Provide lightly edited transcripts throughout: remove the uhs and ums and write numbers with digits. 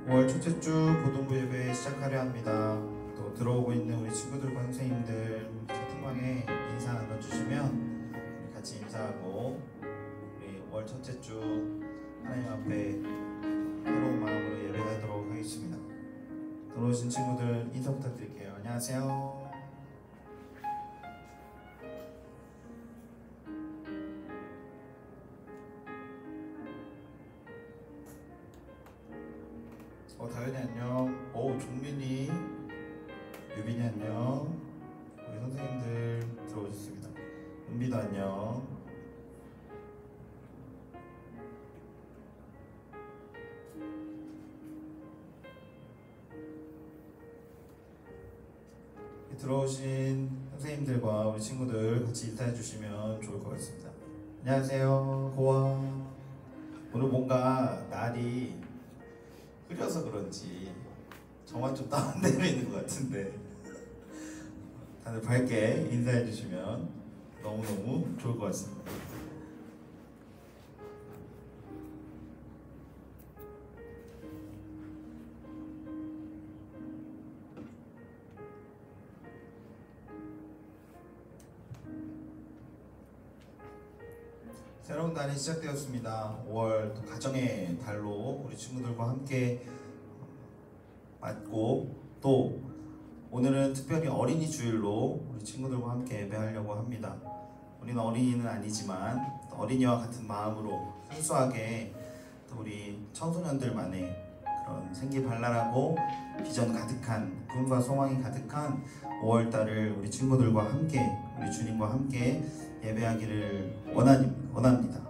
5월 첫째 주 고등부 예배 시작하려 합니다. 또 들어오고 있는 우리 친구들과 선생님들 채팅방에 인사 나눠주시면 우리 같이 인사하고 우리 5월 첫째 주 하나님 앞에 새로운 마음으로 예배하도록 하겠습니다. 들어오신 친구들 인사 부탁드릴게요. 안녕하세요. 다현이 안녕. 종민이, 유빈이 안녕. 우리 선생님들 들어오셨습니다. 은비도 안녕. 들어오신 선생님들과 우리 친구들 같이 인사해 주시면 좋을 것 같습니다. 안녕하세요. 고와. 오늘 뭔가 날이 흐려서 그런지 저만 좀 다운되어 있는 것 같은데 다들 밝게 인사해 주시면 너무너무 좋을 것 같습니다. 새로운 달이 시작되었습니다. 5월 또 가정의 달로 우리 친구들과 함께 맞고 또 오늘은 특별히 어린이 주일로 우리 친구들과 함께 예배하려고 합니다. 우리는 어린이는 아니지만 어린이와 같은 마음으로 순수하게 또 우리 청소년들만의 그런 생기발랄하고 비전 가득한 꿈과 소망이 가득한 5월달을 우리 친구들과 함께 우리 주님과 함께 예배하기를 원합니다.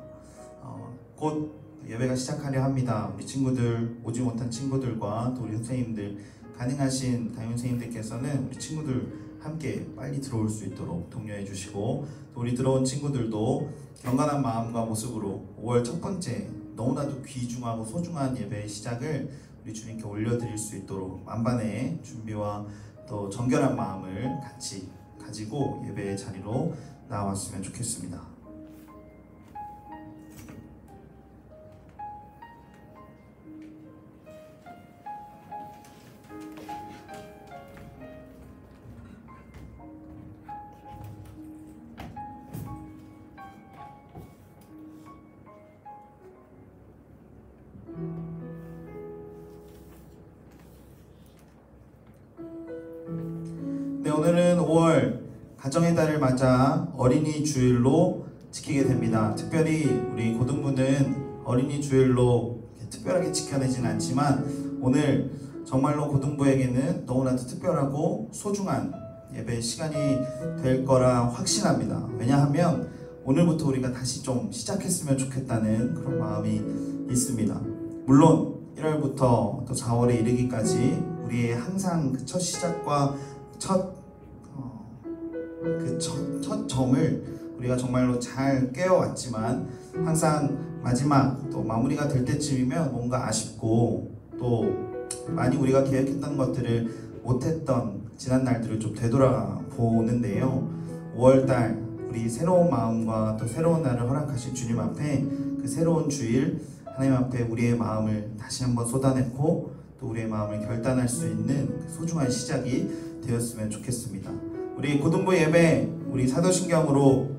곧 예배가 시작하려 합니다. 우리 친구들, 오지 못한 친구들과 또 우리 선생님들, 가능하신 담임 선생님들께서는 우리 친구들 함께 빨리 들어올 수 있도록 독려해 주시고 또 우리 들어온 친구들도 경건한 마음과 모습으로 5월 첫 번째 너무나도 귀중하고 소중한 예배의 시작을 우리 주님께 올려드릴 수 있도록 만반의 준비와 또 정결한 마음을 같이 가지고 예배의 자리로 나왔으면 좋겠습니다. 네, 오늘은 5월 가정의 달을 맞아 어린이 주일로 지키게 됩니다. 특별히 우리 고등부는 어린이 주일로 특별하게 지켜내진 않지만 오늘 정말로 고등부에게는 너무나도 특별하고 소중한 예배 시간이 될 거라 확신합니다. 왜냐하면 오늘부터 우리가 다시 좀 시작했으면 좋겠다는 그런 마음이 있습니다. 물론 1월부터 또 4월에 이르기까지 우리의 항상 그 첫 시작과 첫 점을 우리가 정말로 잘 깨워왔지만 항상 마지막 또 마무리가 될 때쯤이면 뭔가 아쉽고 또 많이 우리가 계획했던 것들을 못했던 지난 날들을 좀 되돌아보는데요. 5월달 우리 새로운 마음과 또 새로운 날을 허락하신 주님 앞에 그 새로운 주일 하나님 앞에 우리의 마음을 다시 한번 쏟아내고 또 우리의 마음을 결단할 수 있는 소중한 시작이 되었으면 좋겠습니다. 우리 고등부 예배 우리 사도신경으로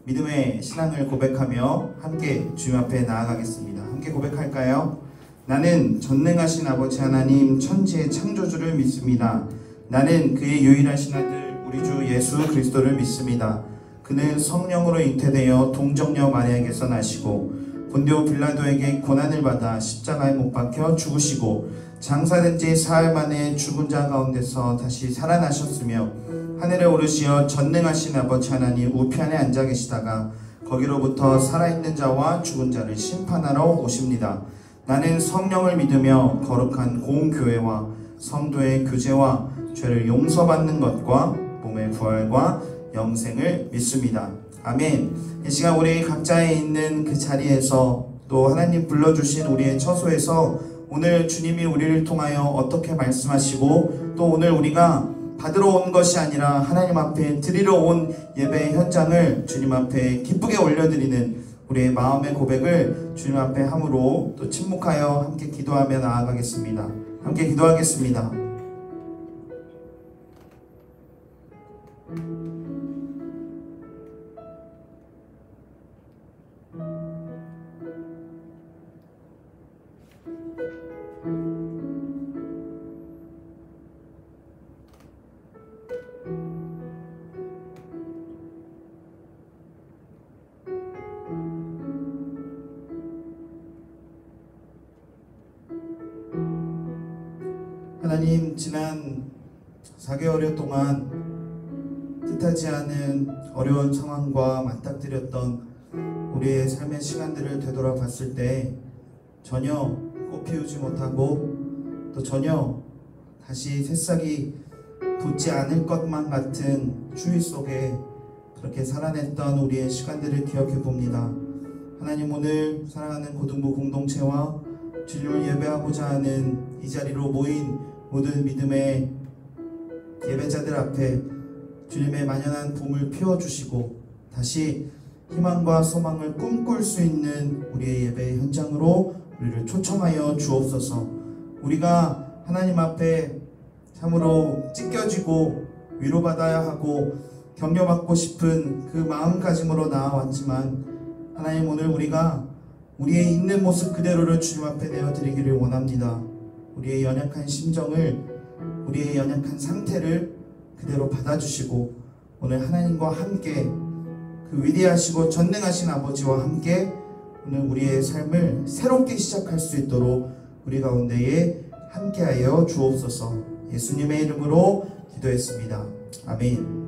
믿음의 신앙을 고백하며 함께 주님 앞에 나아가겠습니다. 함께 고백할까요? 나는 전능하신 아버지 하나님 천지의 창조주를 믿습니다. 나는 그의 유일하신 아들 우리 주 예수 그리스도를 믿습니다. 그는 성령으로 잉태되어 동정녀 마리아에게서 나시고 본디오 빌라도에게 고난을 받아 십자가에 못 박혀 죽으시고 장사된 지 사흘 만에 죽은 자 가운데서 다시 살아나셨으며 하늘에 오르시어 전능하신 아버지 하나님 우편에 앉아 계시다가 거기로부터 살아있는 자와 죽은 자를 심판하러 오십니다. 나는 성령을 믿으며 거룩한 공교회와 성도의 교제와 죄를 용서받는 것과 몸의 부활과 영생을 믿습니다. 아멘. 이 시간 우리 각자에 있는 그 자리에서 또 하나님 불러주신 우리의 처소에서 오늘 주님이 우리를 통하여 어떻게 말씀하시고 또 오늘 우리가 받으러 온 것이 아니라 하나님 앞에 드리러 온 예배의 현장을 주님 앞에 기쁘게 올려드리는 우리의 마음의 고백을 주님 앞에 함으로 또 침묵하여 함께 기도하며 나아가겠습니다. 함께 기도하겠습니다. 하나님, 지난 4개월 동안 뜻하지 않은 어려운 상황과 맞닥뜨렸던 우리의 삶의 시간들을 되돌아봤을 때 전혀 꽃 피우지 못하고 또 전혀 다시 새싹이 돋지 않을 것만 같은 추위 속에 그렇게 살아냈던 우리의 시간들을 기억해 봅니다. 하나님, 오늘 사랑하는 고등부 공동체와 주님을 예배하고자 하는 이 자리로 모인 모든 믿음의 예배자들 앞에 주님의 만연한 봄을 피워주시고 다시 희망과 소망을 꿈꿀 수 있는 우리의 예배 현장으로 우리를 초청하여 주옵소서. 우리가 하나님 앞에 참으로 찢겨지고 위로받아야 하고 격려받고 싶은 그 마음가짐으로 나아왔지만 하나님, 오늘 우리가 우리의 있는 모습 그대로를 주님 앞에 내어드리기를 원합니다. 우리의 연약한 심정을, 우리의 연약한 상태를 그대로 받아주시고 오늘 하나님과 함께 그 위대하시고 전능하신 아버지와 함께 오늘 우리의 삶을 새롭게 시작할 수 있도록 우리 가운데에 함께하여 주옵소서. 예수님의 이름으로 기도했습니다. 아멘.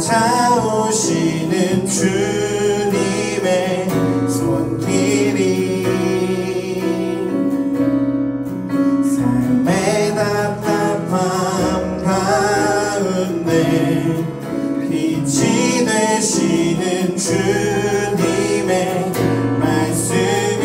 찾아오시는 주님의 손길이 삶의 답답함 가운데 빛이 되시는 주님의 말씀이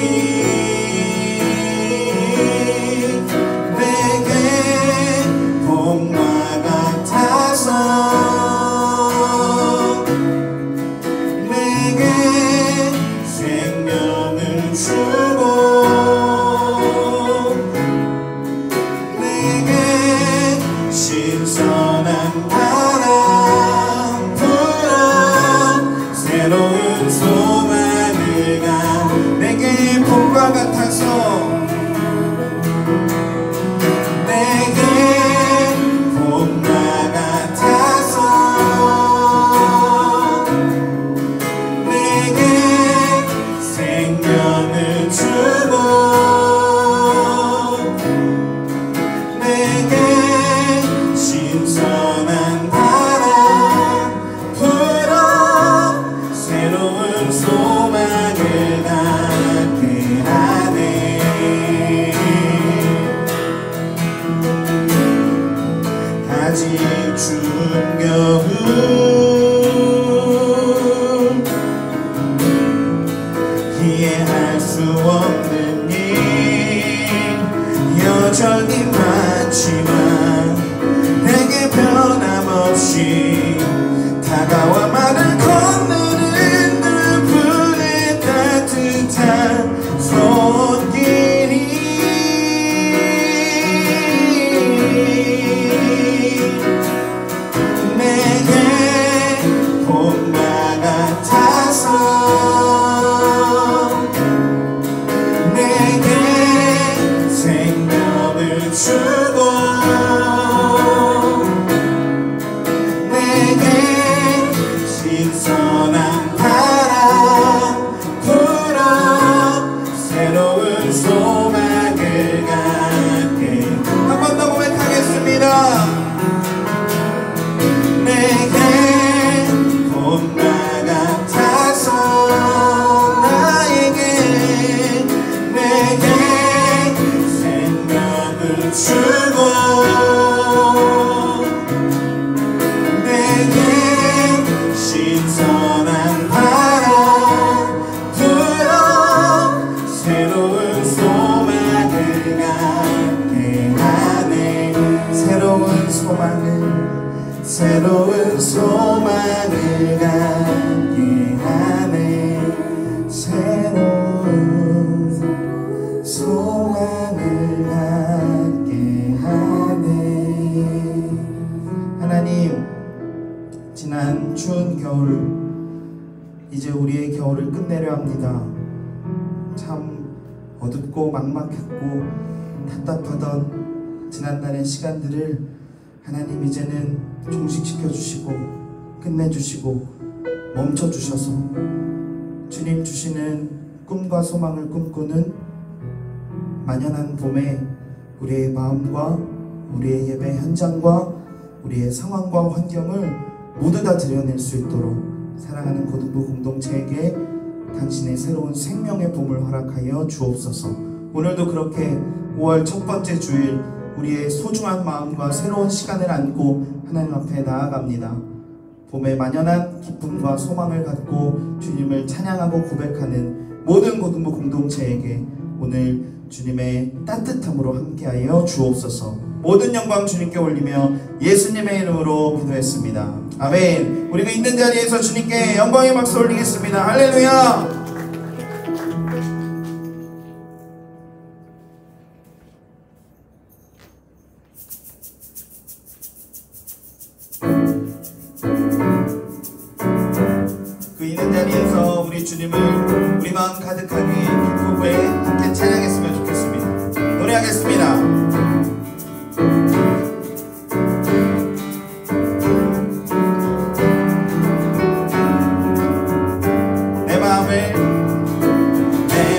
소망을 갖게. 한 번 더 고백하겠습니다. 내게 봄과 같아서 나에게 내게 생명을 주고 내게 신선한 바람 불어 새로운 소망을 갖게 하네. 새로운 소망을 갖게 하네. 새로운 소망을 갖게 하네. 하나님, 지난 추운 겨울, 이제 우리의 겨울을 끝내려 합니다. 참 어둡고 막막했고 답답하던 지난날의 시간들을 하나님 이제는 종식시켜 주시고 끝내주시고 멈춰주셔서 주님 주시는 꿈과 소망을 꿈꾸는 만연한 봄에 우리의 마음과 우리의 예배 현장과 우리의 상황과 환경을 모두 다 드러낼 수 있도록 사랑하는 고등부 공동체에게 당신의 새로운 생명의 봄을 허락하여 주옵소서. 오늘도 그렇게 5월 첫 번째 주일 우리의 소중한 마음과 새로운 시간을 안고 하나님 앞에 나아갑니다. 봄의 만연한 기쁨과 소망을 갖고 주님을 찬양하고 고백하는 모든 고등부 공동체에게 오늘 주님의 따뜻함으로 함께하여 주옵소서. 모든 영광 주님께 올리며 예수님의 이름으로 기도했습니다. 아멘. 우리가 있는 자리에서 주님께 영광의 박수 올리겠습니다. 할렐루야. 그 있는 자리에서 우리 주님을 우리 마음 가득하게 기쁘고 함께 찬양했으면 좋겠습니다. 노래하겠습니다. 내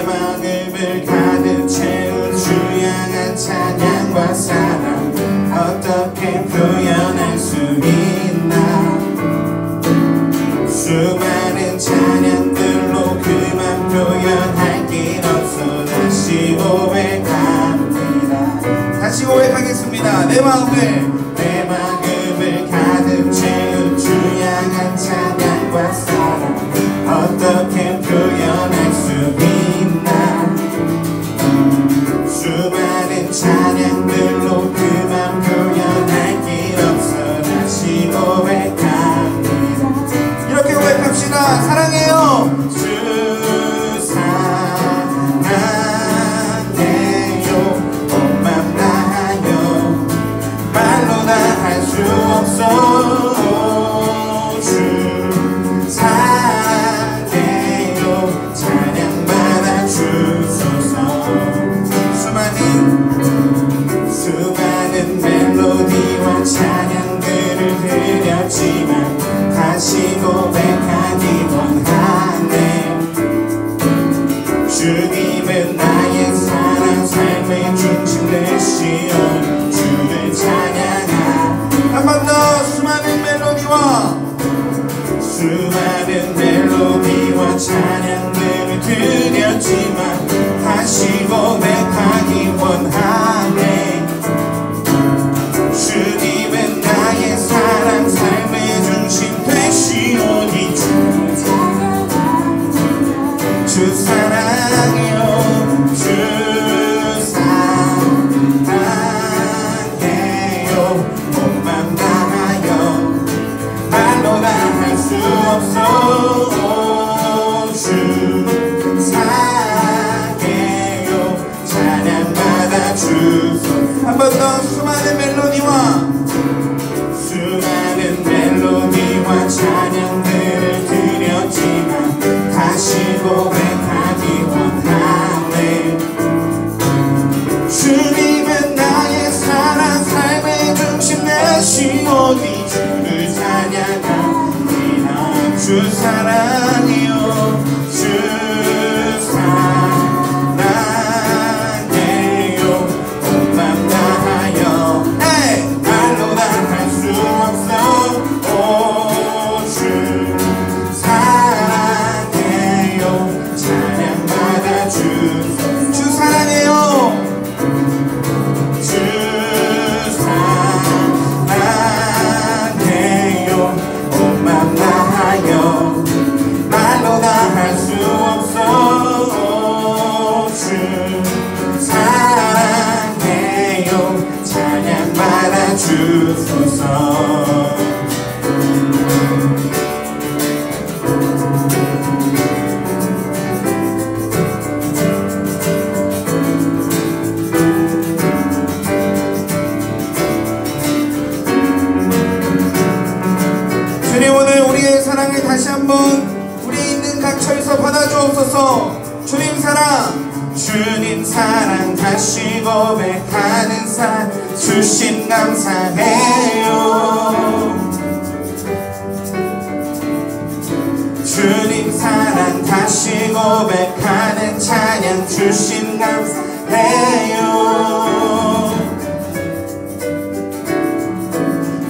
마음을 가득 채운 주 향한 찬양과 사랑 어떻게 표현할 수 있나. 수많은 찬양들로 그만 표현할 길 없어 다시 고백합니다. 다시 고백하겠습니다. 내 마음을 가득 채운 주 향한 찬양과 사랑 어떻게 표현할 수 있나. 수많은 찬양들로 그만 표현할 길 없어 다시 고백합니다. 이렇게 고백합시다. 사랑해요. 주 사랑해요. 온 맘 다하여 말로 다 할 수 없어. 주 사랑해요. 찬양받아 주소서. 수많은 멜로디와 찬양들을 드렸지만 다시 고백하기 원하네. 주님은 나의 사랑 삶의 중심 되시오. 주를 찬양하. 한 번 더. 수많은 멜로디와 찬양들을 드렸지만 다시 고백하기 원하네. 주님은 나의 사랑 삶의 중심 되시오니 주 사랑해요. 주 사랑해요. 온 맘 다하여 말로 다 할 수 없어. 주 사랑해요. 찬양받아 주소서. 한 번 더. 수많은 멜로디와 찬양들을 드렸지만 다시 고백하기 원하네. 주님은 나의 사랑 삶의 중심 되시오니 주를 찬양합니다. 주 사랑이요. 주 사랑해요. 사랑해요 찬양 받아주소서. 주님 오늘 우리의 사랑을 다시 한번 우리 있는 각처에서 받아주옵소서. 주님 사랑 다시 고백하는 사랑 주심 감사해요. 주님 사랑 다시 고백하는 찬양 주심 감사해요.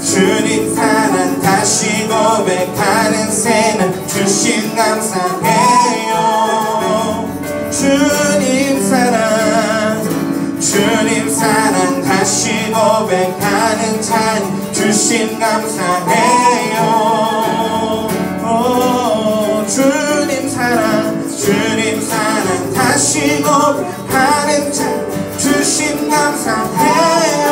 주님 사랑 다시 고백하는 새날 주심 감사해요. 주님 사랑 다시 고백하는 찬양 주심 감사해요. 주님 사랑 다시 고백하는 찬양 주심 감사해요.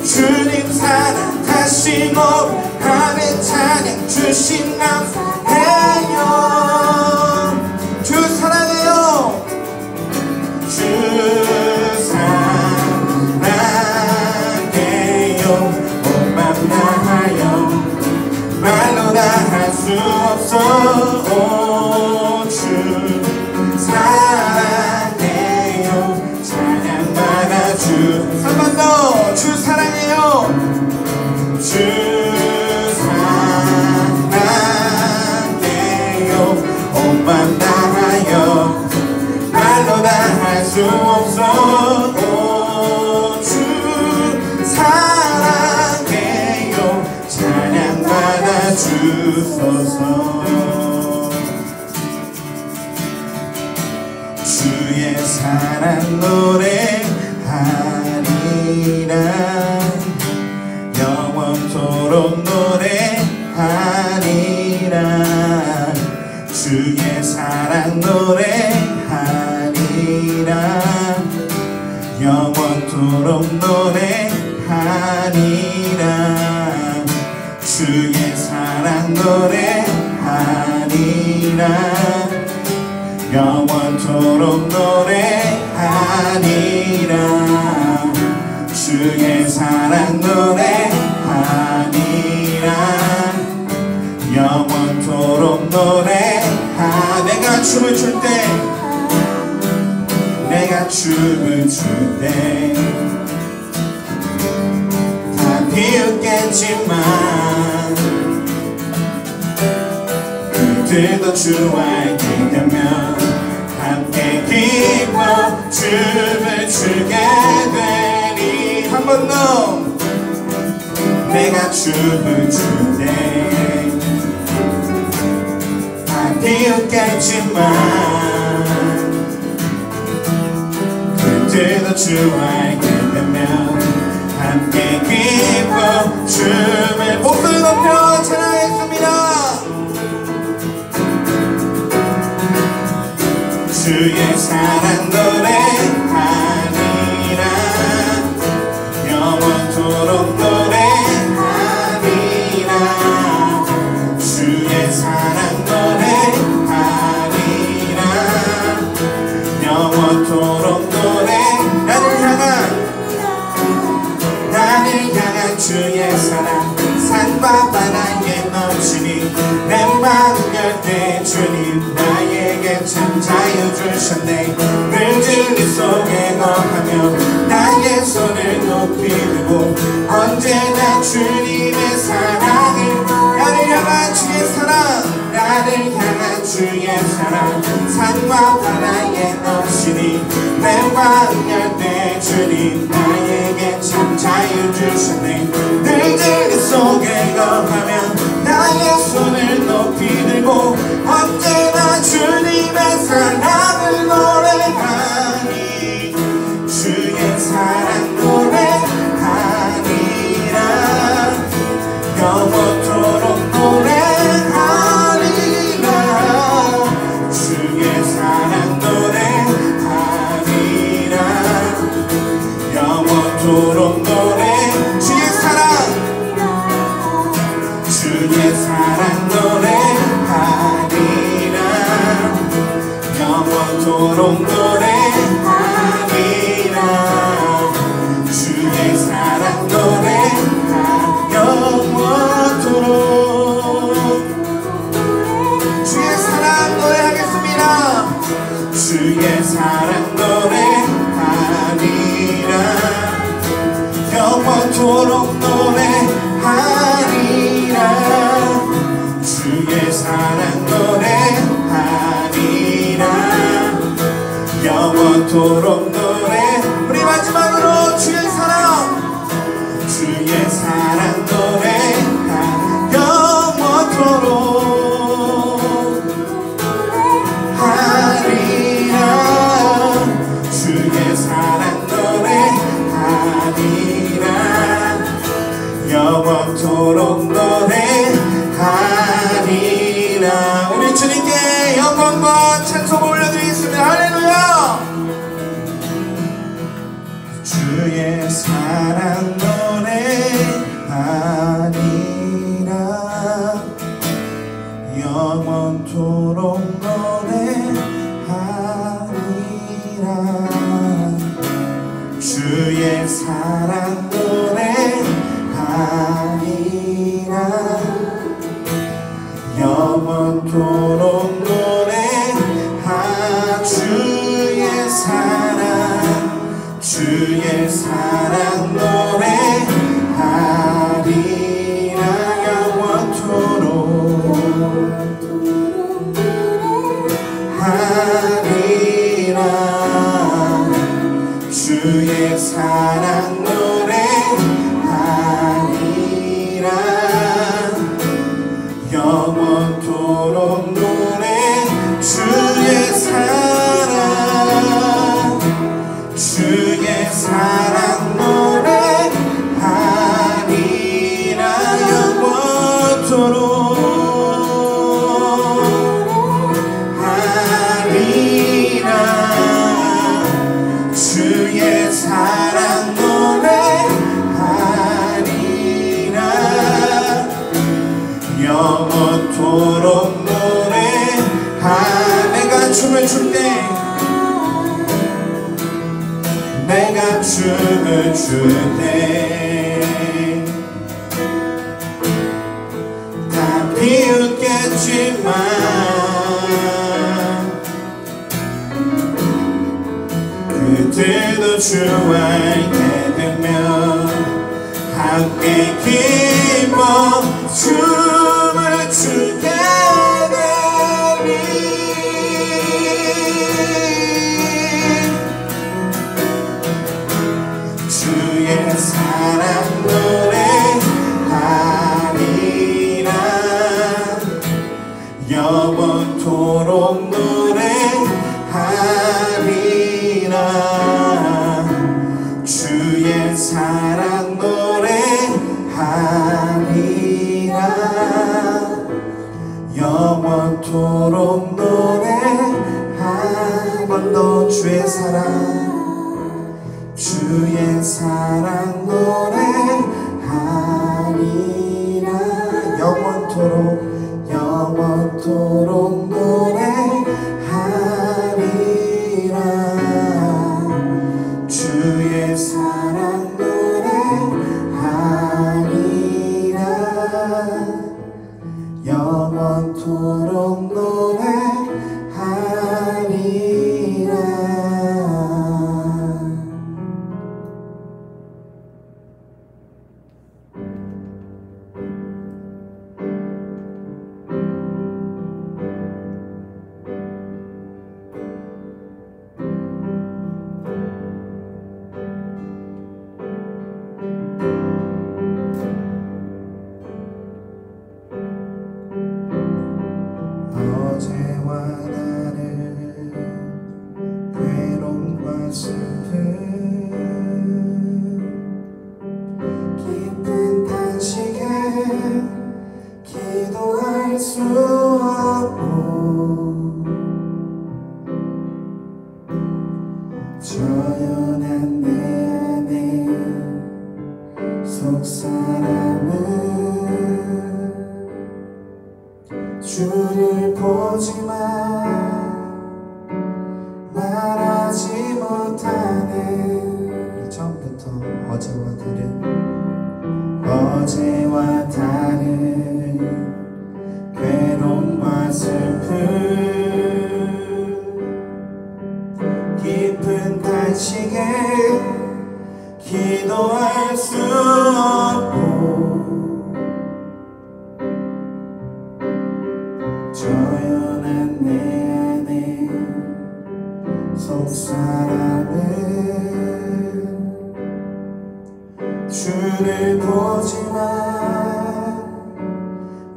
주님 사랑 다시 고백하는 찬양 주심 감사해요. 주 사랑해요. 주 사랑해요. 온 맘 다하여 말로 다 할 수 없어. 주 사랑해요 찬양 받아주. 한 번 더. 주 사랑해요. 주 사랑해요. 온 맘 다하여 말로 다 할 수 없어. 주 사랑해요 찬양 받아주소서. 주의 사랑 노래하리라 영원토록 노래하리라. 주의 사랑 노래하리라 영원토록 노래하리라. 주의 사랑 노래하리라 영원토록 노래하리라. 주의 사랑 노래하리라 영원토록 내가 춤을 출 때 내가 춤을 출 때 다 비웃겠지만 그들도 주와 함께 되면 함께 기뻐 춤을 추게 되리. 한 번 더. 내가 춤을 출 때 다 비웃겠지만 그들도 주와 함께 되면 함께 기뻐 춤을 목소리 높여 찬양했습니다. 주의 사랑 노래하리라 영원토록 노래하리라. 주의 사랑 노래하리라 영원토록 노래. 나를 향한 주의 사랑 산과 바다에 넘치니 내 마음 열 때 주님 나에게 참 자유 주셨네. 물들이 속에 거하며 나의 손을 높이 들고 언제나 주님의 사랑을. 나를 향한 주의 사랑 나를 향한 주의 사랑 산과 바다에 넘치니 내 마음 열 때 주님 나에게 참 자유 주셨네. 물들이 속에 거하며 나의 손을 높이 들고 언제나 주님의 사랑을 노래하니. 주의 사랑 노래하니라 영원토록 노래하리라. 영원토록 노래하리라. 주의 사랑 노래하 영원토록. 주의 사랑 노래하겠습니다. 주의 사랑 노래하리라. 영원토록 노래하리라. 주의 사랑 노래하리라. 영원토록 노래. 우리 마지막으로 주의 사랑, 주의 사랑 노래하 영원토록 하리라. 주의 사랑 노래하리라. 영원토록 노래하리라. 우리 주님께 영광과 찬송을 올려드리겠습니다. 할렐루야. 주의 사랑 노래하리라. 영원토록 노래하리라. 주의 사랑 노래하리라. 영원토록 노래하. 주의 사랑, 주의 사랑 노래하리라. 영원토록 하리라. 주의 사랑 노래하리라. 영원토록 노래. 주의 사랑, 주의 사랑 노래하리라. 영원토록 하리라. 주의 사랑 노래하리라. 영원토록 노래하. 내가 춤을 출 때, 내가 춤을 출 때 다 비웃겠지만 그들도 주와 있게 되면 함께 기뻐 춤을 추게 되리. 주의 사랑 노래하리라. 영원토록 노래하리라. 주의 사랑 노래하리라. 영원토록 노래하리라. 한 번 더 주의 사랑, 주의 사랑 노래하리라. 영원토록 영원토록 노래하리라. 주의 사랑 노래하리라. 영원토록 노래하리라. 저연한 내 안에 속사람은 주를 보지만 어제와 다른 괴로움과 슬픔 깊은 탄식에 기도할 수 없고 조연한 내 안에 속사람은 주를 보지만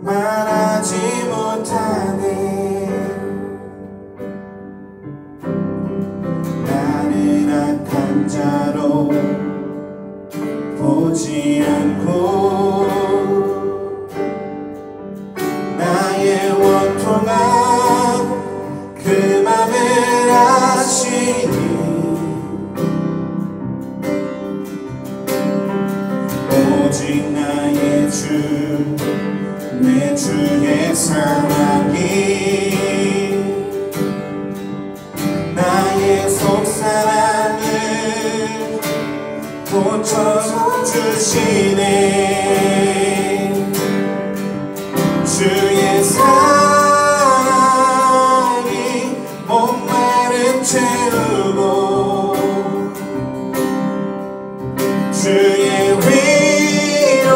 말하지 못하네. 나는 악한 자로 보지 않고 나의 원통함 그 맘을 아시니 오직 나의 주 내 주의 사랑이 나의 속사람을 고쳐주시네. 주의 사랑이 목마름 채우고 주의 위로가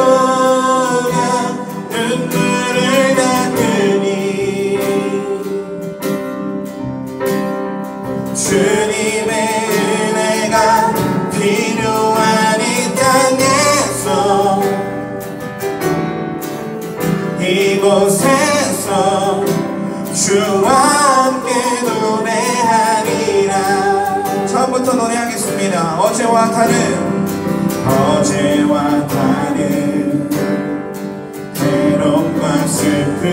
눈물을 닦으니 주님의 은혜가 필요한 이 땅에서 이곳에서 주와 함께 노래하리라. 처음부터 노래하겠습니다. 어제와 다른 괴로움과 슬픔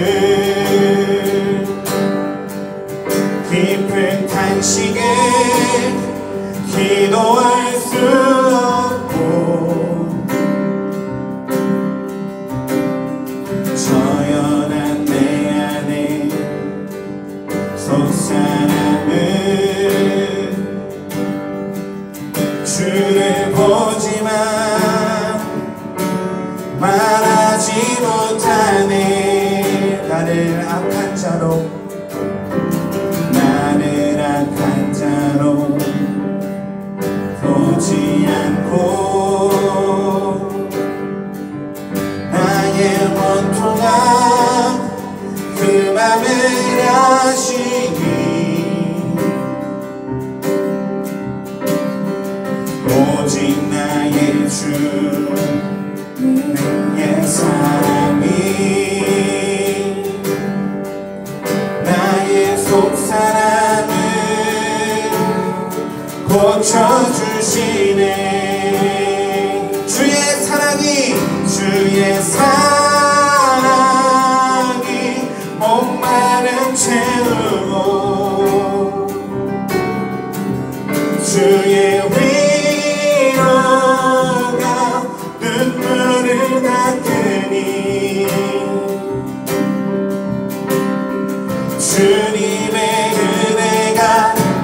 깊은 탄식에 기도할 수 없고 저연한 내 안에 속사람은 주를 보지만 말하지 못하네. 나를 악한 자로 보지 않고 나의 원통함 그 맘을 아시니 오직 나의 주 나의 사랑이 나의 속사람을 고쳐주시네. 주의 사랑이 목마름 채우고 주의 위로가 눈물을 닦으니 주님의 은혜가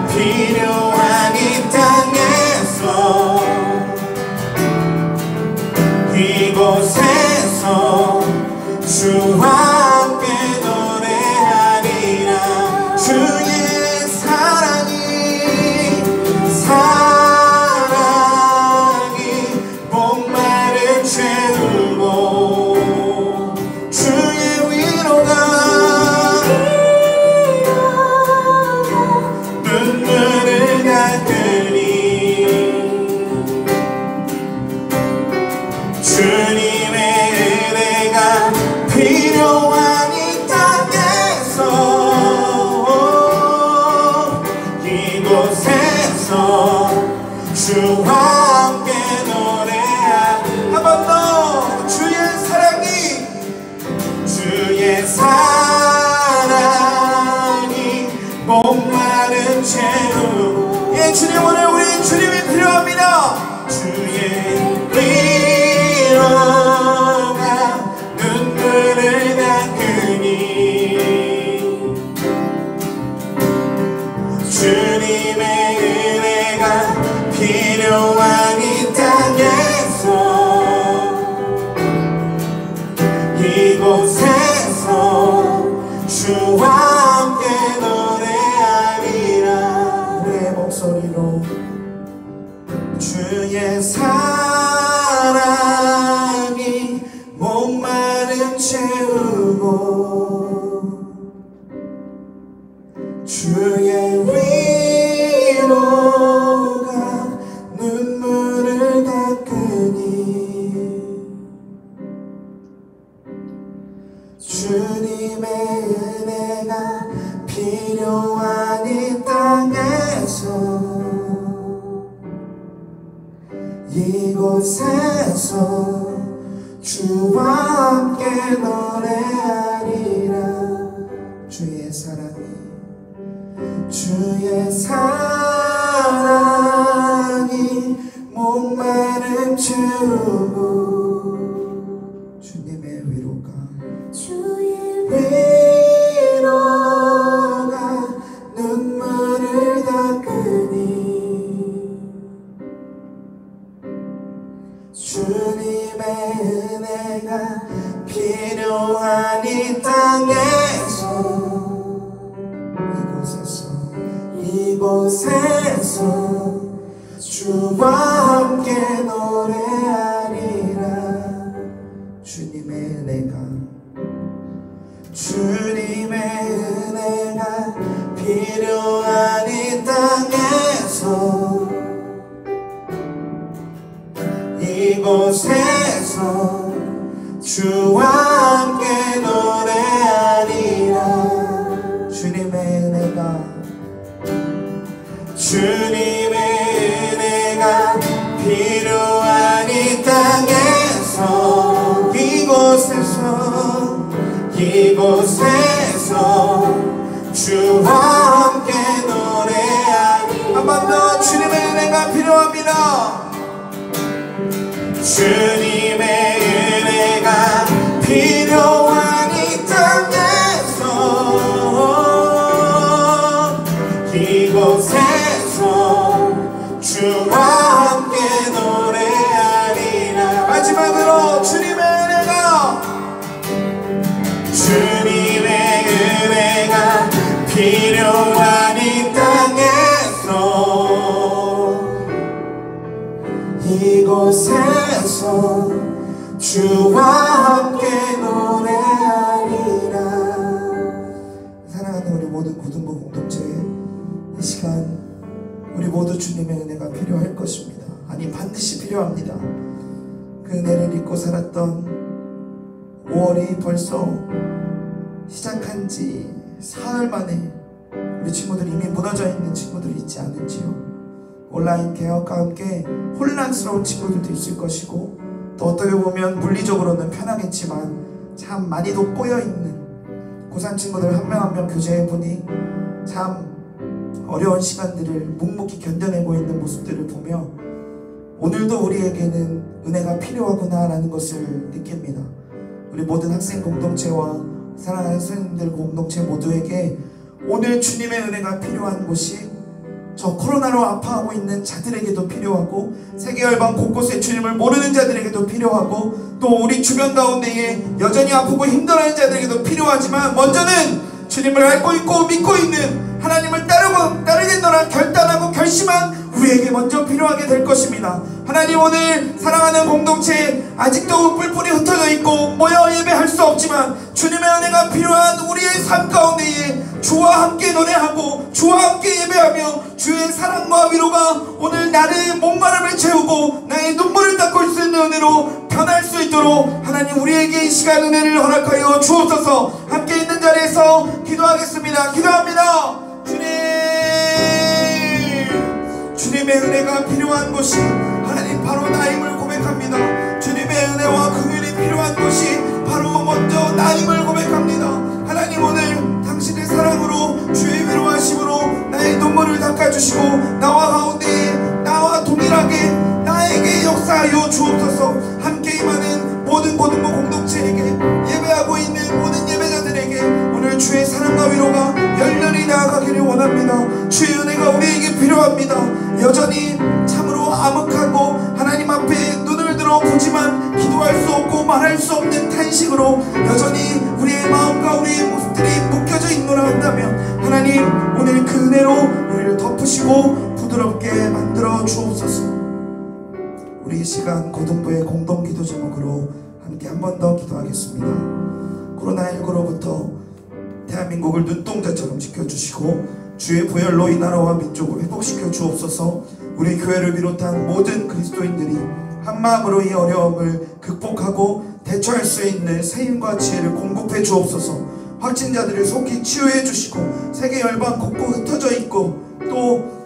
필요한 이 땅에서 이곳에서 주와 함께 노래하리라. 주의 사랑이 목마름 채우고 주의 위로가 눈물을 닦으니 주님의 은혜가 필요한 이 땅에서 이곳에서 주와 함께 노래하. 한 번 더 주의 사랑이 목마름 채우고. 예, 주님, 오늘 우리 주님이 필요합니다. 주의 위로가 눈물을 닦으니 주님의 은혜가 필요한 이 땅에 주의 사랑이 목마름 채우고 주님의 위로가 눈물을 닦으니 주님의 은혜가 필요한 이 땅에서 이곳에서 주와 함께 노래하리라. 주님의 은혜가 필요한 이 땅에서 이곳에서 주와 함께 노래하리라. 주님의 은혜가 필요한 이 땅에서 이곳에서 주와 함께 노래하리. 한 번 더 주님의 은혜가 필요합니다. 주님의 은혜가 필요한 이 땅에서 이곳에서 주와 함께 노래하리라. 마지막으로 주님의 은혜가 필요한 이 땅에서 이곳에서 주와 함께 노래하리라. 사랑하는 우리 모든 고등부 공동체, 이 시간 우리 모두 주님의 은혜가 필요할 것입니다. 아니, 반드시 필요합니다. 그 은혜를 잊고 살았던 5월이 벌써 시작한 지 사흘 만에 우리 친구들이 이미 무너져 있는 친구들이 있지 않은지요. 온라인 개혁과 함께 혼란스러운 친구들도 있을 것이고, 또 어떻게 보면 물리적으로는 편하겠지만 참 많이도 꼬여있는 고3 친구들 한 명 한 명 교제해보니 참 어려운 시간들을 묵묵히 견뎌내고 있는 모습들을 보며 오늘도 우리에게는 은혜가 필요하구나 라는 것을 느낍니다. 우리 모든 학생 공동체와 사랑하는 선생님들 공동체 모두에게 오늘 주님의 은혜가 필요한 곳이 저 코로나로 아파하고 있는 자들에게도 필요하고, 세계 열방 곳곳에 주님을 모르는 자들에게도 필요하고, 또 우리 주변 가운데에 여전히 아프고 힘들어하는 자들에게도 필요하지만, 먼저는 주님을 알고 있고 믿고 있는, 하나님을 따르겠노라 결단하고 결심한 우리에게 먼저 필요하게 될 것입니다. 하나님, 오늘 사랑하는 공동체 아직도 뿔뿔이 흩어져 있고 모여 예배할 수 없지만 주님의 은혜가 필요한 우리의 삶 가운데에 주와 함께 노래하고 주와 함께 예배하며 주의 사랑과 위로가 오늘 나의 목마름을 채우고 나의 눈물을 닦을 수 있는 은혜로 변할 수 있도록 하나님 우리에게 이 시간 은혜를 허락하여 주옵소서. 함께 있는 자리에서 기도하겠습니다. 기도합니다. 주님의 은혜가 필요한 것이 하나님 바로 나임을 고백합니다. 주님의 은혜와 긍휼이 필요한 것이 바로 먼저 나임을 고백합니다. 하나님, 오늘 당신의 사랑으로 주의 위로하심으로 나의 눈물을 닦아주시고 나와 가운데 나와 동일하게 나에게 역사하여 주옵소서. 함께 임하는 모든 고등부 공동체에게, 예배하고 있는 모든 예배자들에게 오늘 주의 사랑과 위로가 열렬히 나아가기를 원합니다. 주의 은혜가 우리에게 필요합니다. 여전히 참으로 암흑하고 하나님 앞에 눈을 들어 보지만 기도할 수 없고 말할 수 없는 탄식으로 여전히 우리의 마음과 우리의 모습들이 묶여져 있노라 한다면, 하나님 오늘 그 은혜로 우리를 덮으시고 부드럽게 만들어 주옵소서. 우리 이 시간 고등부의 공동기도 제목으로 함께 한 번 더 기도하겠습니다. 코로나19로부터 대한민국을 눈동자처럼 지켜주시고 주의 보혈로 이 나라와 민족을 회복시켜 주옵소서. 우리 교회를 비롯한 모든 그리스도인들이 한마음으로 이 어려움을 극복하고 대처할 수 있는 세임과 지혜를 공급해 주옵소서. 확진자들을 속히 치유해 주시고 세계 열방 곳곳 흩어져 있고 또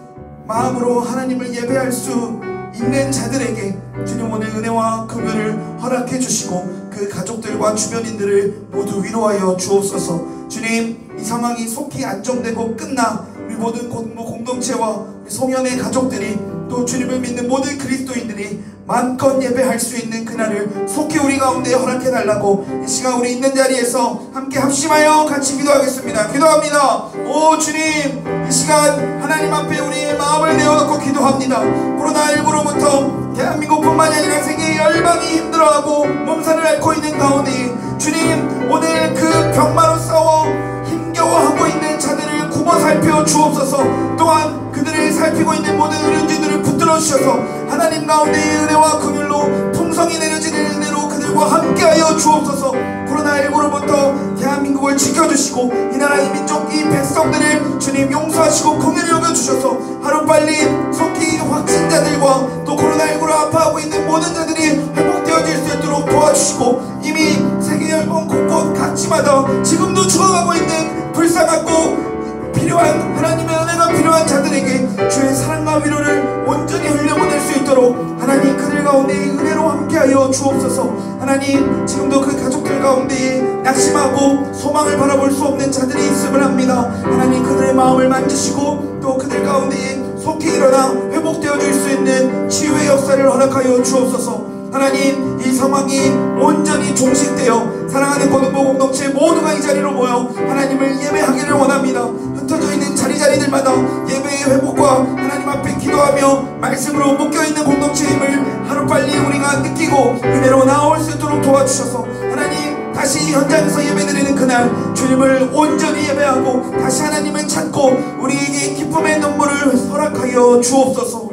마음으로 하나님을 예배할 수 있는 자들에게 주님 오늘 은혜와 긍휼을 허락해 주시고 그 가족들과 주변인들을 모두 위로하여 주옵소서. 주님, 이 상황이 속히 안정되고 끝나 우리 우리 모든 공동체와 우리 송년회 가족들이 또 주님을 믿는 모든 그리스도인들이 마음껏 예배할 수 있는 그날을 속히 우리 가운데 허락해달라고 이 시간 우리 있는 자리에서 함께 합심하여 같이 기도하겠습니다. 기도합니다. 오 주님, 이 시간 하나님 앞에 우리의 마음을 내어놓고 기도합니다. 코로나19로부터 대한민국뿐만이 아니라 세계의 열방이 힘들어하고 몸살을 앓고 있는 가운데 주님, 오늘 그 병마로 싸워 힘겨워하고 있는 자들을 굽어 살펴 주옵소서. 또한 그들을 살피고 있는 모든 의료진들을 붙들어 주셔서 하나님 가운데의 은혜와 긍휼로 풍성이 내려지는 은혜로 그들과 함께하여 주옵소서. 코로나19로부터 대한민국을 지켜주시고 이 나라 이 민족 이 백성들을 주님 용서하시고 긍휼히 여겨주셔서 하루빨리 속히 확진자들과 또 코로나19로 아파하고 있는 모든 자들이 회복되어질 수 있도록 도와주시고 이미 세계 열방 곳곳 각지마다 지금도 죽어가고 있는 불쌍하고 필요한 하나님의 은혜가 필요한 자들에게 주의 사랑과 위로를 온전히 흘려보낼 수 있도록 하나님 그들 가운데 은혜로 함께하여 주옵소서. 하나님 지금도 그 가족들 가운데 낙심하고 소망을 바라볼 수 없는 자들이 있음을 합니다. 하나님 그들의 마음을 만지시고 또 그들 가운데 속히 일어나 회복되어질 수 있는 치유의 역사를 허락하여 주옵소서. 하나님 이 상황이 온전히 종식되어 사랑하는 고등부 공동체 모두가 이 자리로 모여 하나님을 예배하기를 원합니다. 흩어져 있는 자리자리들마다 예배의 회복과 하나님 앞에 기도하며 말씀으로 묶여있는 공동체임을 하루빨리 우리가 느끼고 은혜로 나올 수 있도록 도와주셔서 하나님 다시 현장에서 예배드리는 그날 주님을 온전히 예배하고 다시 하나님을 찾고 우리에게 기쁨의 눈물을 허락하여 주옵소서.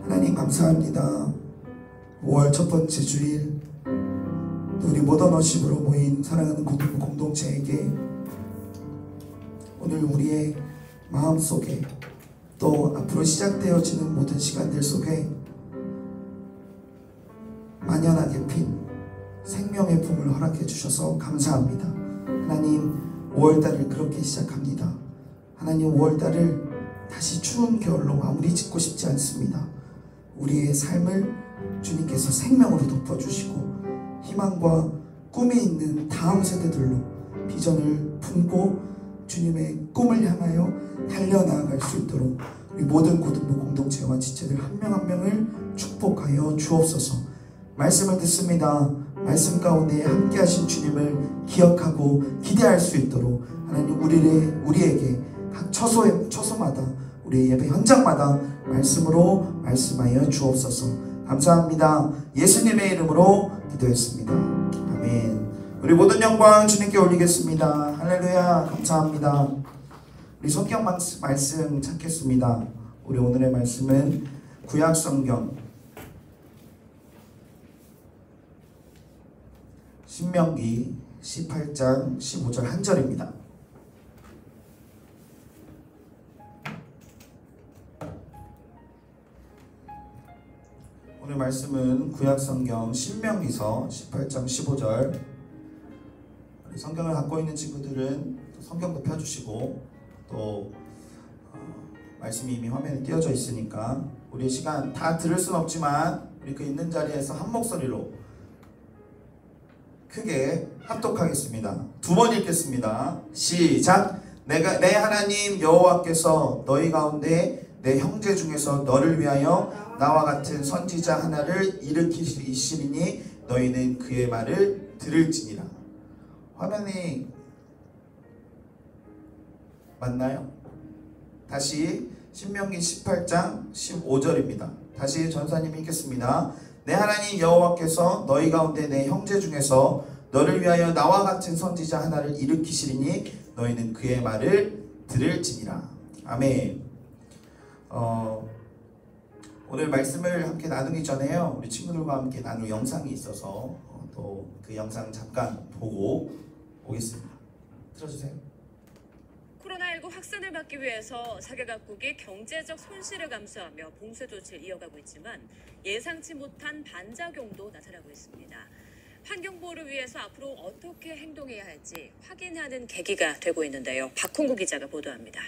하나님 감사합니다. 5월 첫 번째 주일 또 우리 모던워십으로 모인 사랑하는 공동체에게 오늘 우리의 마음속에 또 앞으로 시작되어지는 모든 시간들 속에 만연하게 핀 생명의 품을 허락해 주셔서 감사합니다. 하나님 5월달을 그렇게 시작합니다. 하나님 5월달을 다시 추운 겨울로 마무리 짓고 싶지 않습니다. 우리의 삶을 주님께서 생명으로 덮어주시고 희망과 꿈이 있는 다음 세대들로 비전을 품고 주님의 꿈을 향하여 달려나아갈 수 있도록 우리 모든 고등부 공동체와 지체들 한 명 한 명을 축복하여 주옵소서. 말씀을 듣습니다. 말씀 가운데 함께 하신 주님을 기억하고 기대할 수 있도록 하나님 우리에게 각 처소마다 우리의 예배 현장마다 말씀으로 말씀하여 주옵소서. 감사합니다. 예수님의 이름으로 기도했습니다. 아멘. 우리 모든 영광 주님께 올리겠습니다. 할렐루야. 감사합니다. 우리 성경 말씀 찾겠습니다. 우리 오늘의 말씀은 구약성경 신명기 18장 15절 한 절입니다. 오늘 말씀은 구약성경 신명기서 18장 15절. 성경을 갖고 있는 친구들은 성경도 펴주시고 또 말씀이 이미 화면에 띄어져 있으니까 우리 시간 다 들을 순 없지만 우리 그 있는 자리에서 한 목소리로 크게 합독하겠습니다. 두 번 읽겠습니다. 시작. 내 하나님 여호와께서 너희 가운데 내 형제 중에서 너를 위하여 나와 같은 선지자 하나를 일으키시리니 너희는 그의 말을 들을지니라. 화면이 맞나요? 다시 신명기 18장 15절입니다. 다시 전사님이 읽겠습니다. 내 하나님 여호와께서 너희 가운데 내 형제 중에서 너를 위하여 나와 같은 선지자 하나를 일으키시리니 너희는 그의 말을 들을지니라. 아멘. 오늘 말씀을 함께 나누기 전에요, 우리 친구들과 함께 나눌 영상이 있어서 또 그 영상 잠깐 보고 오겠습니다. 틀어주세요. 코로나19 확산을 막기 위해서 세계 각국이 경제적 손실을 감수하며 봉쇄 조치를 이어가고 있지만 예상치 못한 반작용도 나타나고 있습니다. 환경보호를 위해서 앞으로 어떻게 행동해야 할지 확인하는 계기가 되고 있는데요. 박홍구 기자가 보도합니다.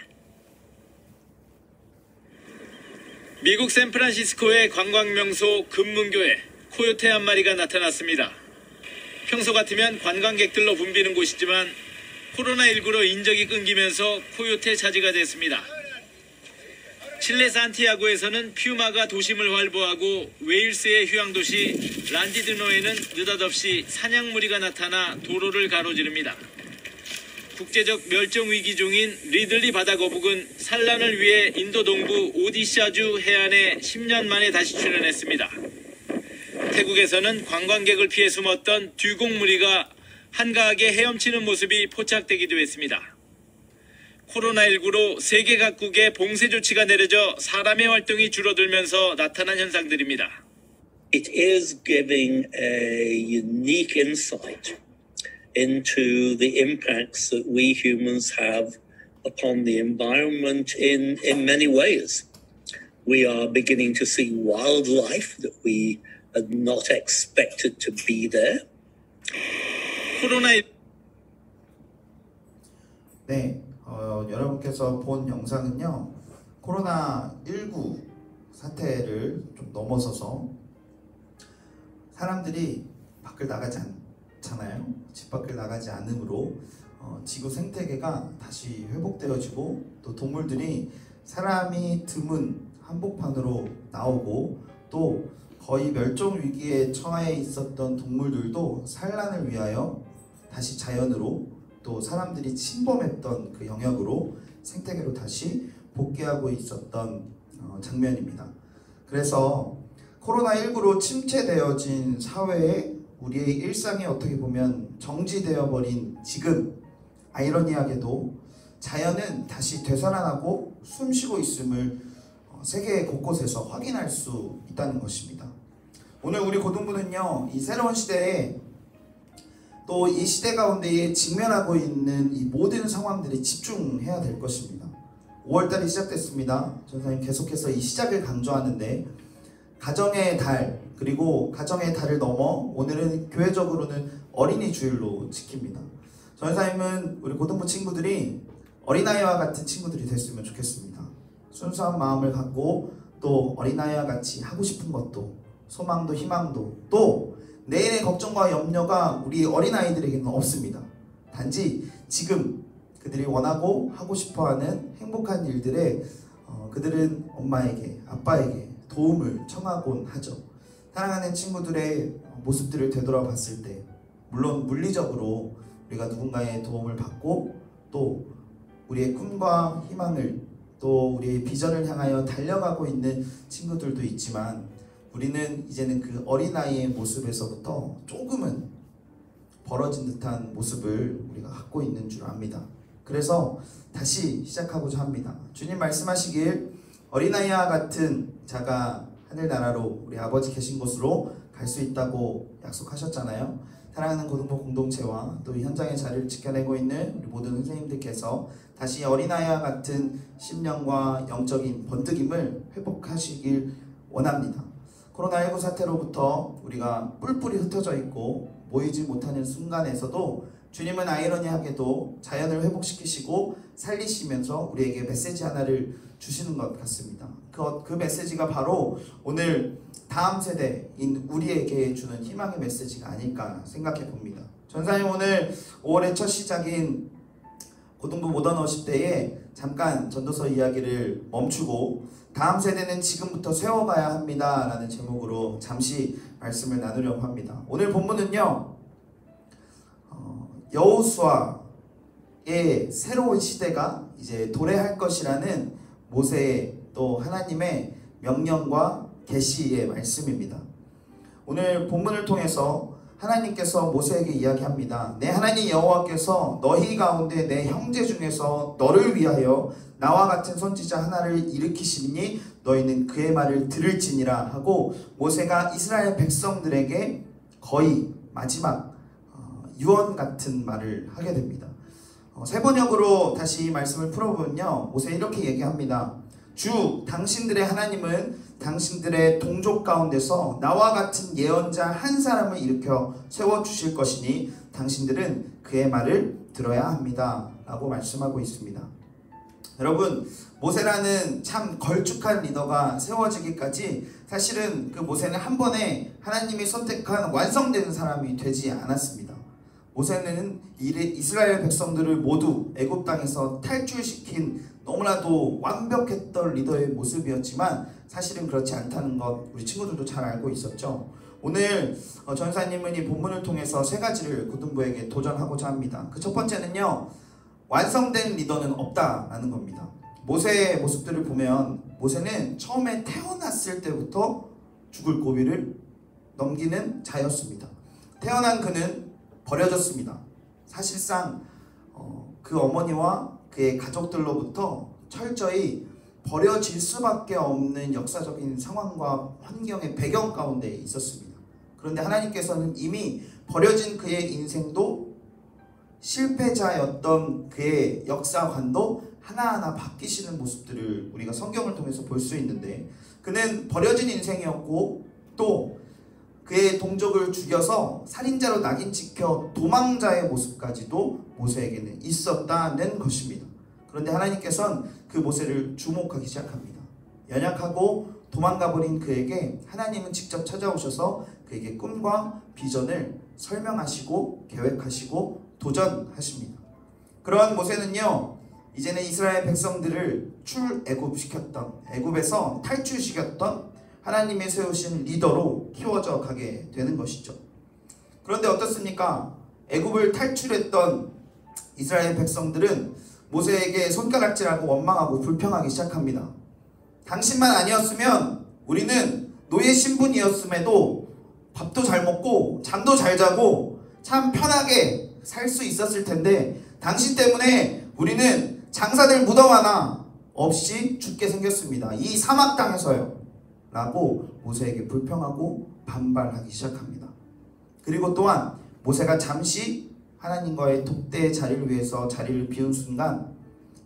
미국 샌프란시스코의 관광명소 금문교에 코요테 한 마리가 나타났습니다. 평소 같으면 관광객들로 붐비는 곳이지만 코로나19로 인적이 끊기면서 코요테 차지가 됐습니다. 칠레 산티아고에서는 퓨마가 도심을 활보하고 웨일스의 휴양도시 란디드노에는 느닷없이 사냥 무리가 나타나 도로를 가로지릅니다. 국제적 멸종위기 중인 리들리 바다거북은 산란을 위해 인도 동부 오디샤주 해안에 10년 만에 다시 출현했습니다. 태국에서는 관광객을 피해 숨었던 듀공 무리가 한가하게 헤엄치는 모습이 포착되기도 했습니다. 코로나19로 세계 각국의 봉쇄 조치가 내려져 사람의 활동이 줄어들면서 나타난 현상들입니다. It is giving a unique insight into the impacts that we humans have upon the environment in many ways. We are beginning to see wildlife that we had not expected to be there. 네, 여러분께서 본 영상은요, 코로나19 사태를 좀 넘어서서 사람들이 밖을 나가지 않잖아요. 집 밖을 나가지 않으므로 지구 생태계가 다시 회복되어지고 또 동물들이 사람이 드문 한복판으로 나오고 또 거의 멸종 위기에 처해 있었던 동물들도 산란을 위하여 다시 자연으로 또 사람들이 침범했던 그 영역으로 생태계로 다시 복귀하고 있었던 장면입니다. 그래서 코로나19로 침체되어진 사회에 우리의 일상이 어떻게 보면 정지되어 버린 지금, 아이러니하게도 자연은 다시 되살아나고 숨쉬고 있음을 세계 곳곳에서 확인할 수 있다는 것입니다. 오늘 우리 고등부는요, 이 새로운 시대에 또 이 시대 가운데에 직면하고 있는 이 모든 상황들에 집중해야 될 것입니다. 5월달이 시작됐습니다. 전사님 계속해서 이 시작을 강조하는데, 가정의 달, 그리고 가정의 달을 넘어 오늘은 교회적으로는 어린이 주일로 지킵니다. 전사님은 우리 고등부 친구들이 어린아이와 같은 친구들이 됐으면 좋겠습니다. 순수한 마음을 갖고 또 어린아이와 같이 하고 싶은 것도, 소망도 희망도, 또 내일의 걱정과 염려가 우리 어린아이들에게는 없습니다. 단지 지금 그들이 원하고 하고 싶어하는 행복한 일들에 그들은 엄마에게, 아빠에게 도움을 청하곤 하죠. 사랑하는 친구들의 모습들을 되돌아봤을 때, 물론 물리적으로 우리가 누군가의 도움을 받고 또 우리의 꿈과 희망을 또 우리의 비전을 향하여 달려가고 있는 친구들도 있지만, 우리는 이제는 그 어린아이의 모습에서부터 조금은 벌어진 듯한 모습을 우리가 갖고 있는 줄 압니다. 그래서 다시 시작하고자 합니다. 주님 말씀하시길 어린아이와 같은 자가 하늘나라로 우리 아버지 계신 곳으로 갈 수 있다고 약속하셨잖아요. 사랑하는 고등부 공동체와 또 이 현장의 자리를 지켜내고 있는 우리 모든 선생님들께서 다시 어린아이와 같은 심령과 영적인 번뜩임을 회복하시길 원합니다. 코로나19 사태로부터 우리가 뿔뿔이 흩어져 있고 모이지 못하는 순간에서도 주님은 아이러니하게도 자연을 회복시키시고 살리시면서 우리에게 메시지 하나를 주시는 것 같습니다. 그 메시지가 바로 오늘 다음 세대인 우리에게 주는 희망의 메시지가 아닐까 생각해 봅니다. 전사님, 오늘 5월의 첫 시작인 고등부 모던워십 때에 잠깐 전도서 이야기를 멈추고 다음 세대는 지금부터 세워가야 합니다 라는 제목으로 잠시 말씀을 나누려고 합니다. 오늘 본문은요, 여호수아의 새로운 시대가 이제 도래할 것이라는 모세의 또 하나님의 명령과 계시의 말씀입니다. 오늘 본문을 통해서 하나님께서 모세에게 이야기합니다. 내 하나님 여호와께서 너희 가운데 내 형제 중에서 너를 위하여 나와 같은 선지자 하나를 일으키시니 너희는 그의 말을 들을지니라 하고, 모세가 이스라엘 백성들에게 거의 마지막 유언 같은 말을 하게 됩니다. 세 번역으로 다시 이 말씀을 풀어보면요, 모세 이렇게 얘기합니다. 주 당신들의 하나님은 당신들의 동족 가운데서 나와 같은 예언자 한 사람을 일으켜 세워주실 것이니 당신들은 그의 말을 들어야 합니다 라고 말씀하고 있습니다. 여러분, 모세라는 참 걸쭉한 리더가 세워지기까지 사실은 그 모세는 한 번에 하나님이 선택한 완성된 사람이 되지 않았습니다. 모세는 이스라엘 백성들을 모두 애굽 땅에서 탈출시킨 너무나도 완벽했던 리더의 모습이었지만 사실은 그렇지 않다는 것 우리 친구들도 잘 알고 있었죠. 오늘 전사님은 이 본문을 통해서 세 가지를 고등부에게 도전하고자 합니다. 그 첫 번째는요, 완성된 리더는 없다라는 겁니다. 모세의 모습들을 보면 모세는 처음에 태어났을 때부터 죽을 고비를 넘기는 자였습니다. 태어난 그는 버려졌습니다. 사실상 그 어머니와 그의 가족들로부터 철저히 버려질 수밖에 없는 역사적인 상황과 환경의 배경 가운데 있었습니다. 그런데 하나님께서는 이미 버려진 그의 인생도 실패자였던 그의 역사관도 하나하나 바뀌시는 모습들을 우리가 성경을 통해서 볼 수 있는데, 그는 버려진 인생이었고 또 그의 동족을 죽여서 살인자로 낙인 찍혀 도망자의 모습까지도 모세에게는 있었다는 것입니다. 그런데 하나님께서는 그 모세를 주목하기 시작합니다. 연약하고 도망가버린 그에게 하나님은 직접 찾아오셔서 그에게 꿈과 비전을 설명하시고 계획하시고 도전하십니다. 그러한 모세는요, 이제는 이스라엘 백성들을 출애굽시켰던, 애굽에서 탈출시켰던 하나님의 세우신 리더로 키워져 가게 되는 것이죠. 그런데 어떻습니까? 애굽을 탈출했던 이스라엘 백성들은 모세에게 손가락질하고 원망하고 불평하기 시작합니다. 당신만 아니었으면 우리는 노예 신분이었음에도 밥도 잘 먹고 잠도 잘 자고 참 편하게 살 수 있었을 텐데 당신 때문에 우리는 장사될 무덤 하나 없이 죽게 생겼습니다. 이 사막 땅에서요 라고 모세에게 불평하고 반발하기 시작합니다. 그리고 또한 모세가 잠시 하나님과의 독대의 자리를 위해서 자리를 비운 순간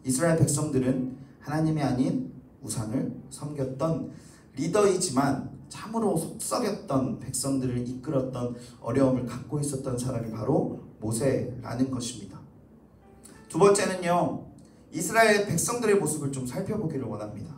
이스라엘 백성들은 하나님이 아닌 우상을 섬겼던 리더이지만 참으로 속썩였던 백성들을 이끌었던 어려움을 갖고 있었던 사람이 바로 모세라는 것입니다. 두 번째는요, 이스라엘 백성들의 모습을 좀 살펴보기를 원합니다.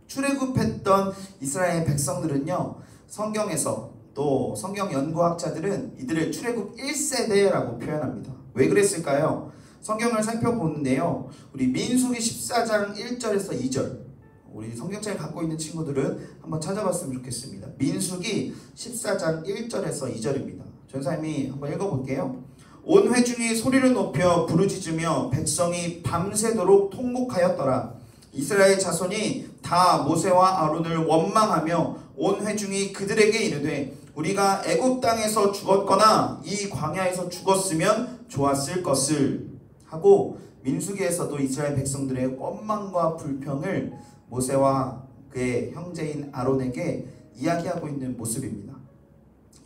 출애굽했던 이스라엘 백성들은요, 성경에서 또 성경 연구학자들은 이들을 출애굽 1세대라고 표현합니다. 왜 그랬을까요? 성경을 살펴보는데요, 우리 민수기 14장 1절에서 2절, 우리 성경책을 갖고 있는 친구들은 한번 찾아봤으면 좋겠습니다. 민수기 14장 1절에서 2절입니다. 전사님이 한번 읽어볼게요. 온 회중이 소리를 높여 부르짖으며 백성이 밤새도록 통곡하였더라. 이스라엘 자손이 다 모세와 아론을 원망하며 온 회중이 그들에게 이르되 우리가 애굽 땅에서 죽었거나 이 광야에서 죽었으면 좋았을 것을 하고, 민수기에서도 이스라엘 백성들의 원망과 불평을 모세와 그의 형제인 아론에게 이야기하고 있는 모습입니다.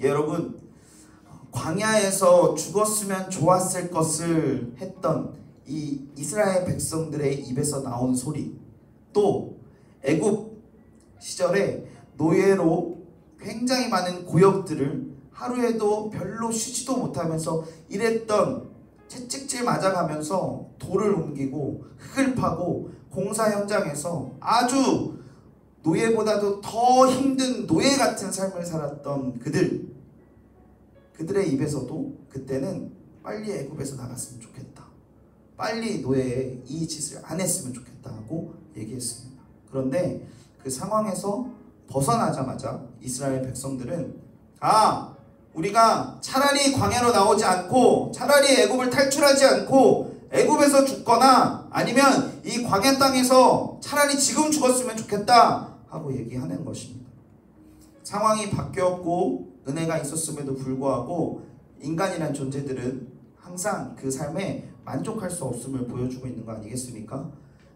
여러분, 광야에서 죽었으면 좋았을 것을 했던 이 이스라엘 백성들의 입에서 나온 소리, 또 애굽 시절에 노예로 굉장히 많은 고역들을 하루에도 별로 쉬지도 못하면서 일했던, 채찍질 맞아가면서 돌을 옮기고 흙을 파고 공사 현장에서 아주 노예보다도 더 힘든 노예 같은 삶을 살았던 그들의 입에서도 그때는 빨리 애굽에서 나갔으면 좋겠다, 빨리 노예의 이 짓을 안 했으면 좋겠다 하고 얘기했습니다. 그런데 그 상황에서 벗어나자마자 이스라엘 백성들은 우리가 차라리 광야로 나오지 않고 차라리 애굽을 탈출하지 않고 애굽에서 죽거나 아니면 이 광야 땅에서 차라리 지금 죽었으면 좋겠다 하고 얘기하는 것입니다. 상황이 바뀌었고 은혜가 있었음에도 불구하고 인간이란 존재들은 항상 그 삶에 만족할 수 없음을 보여주고 있는 거 아니겠습니까?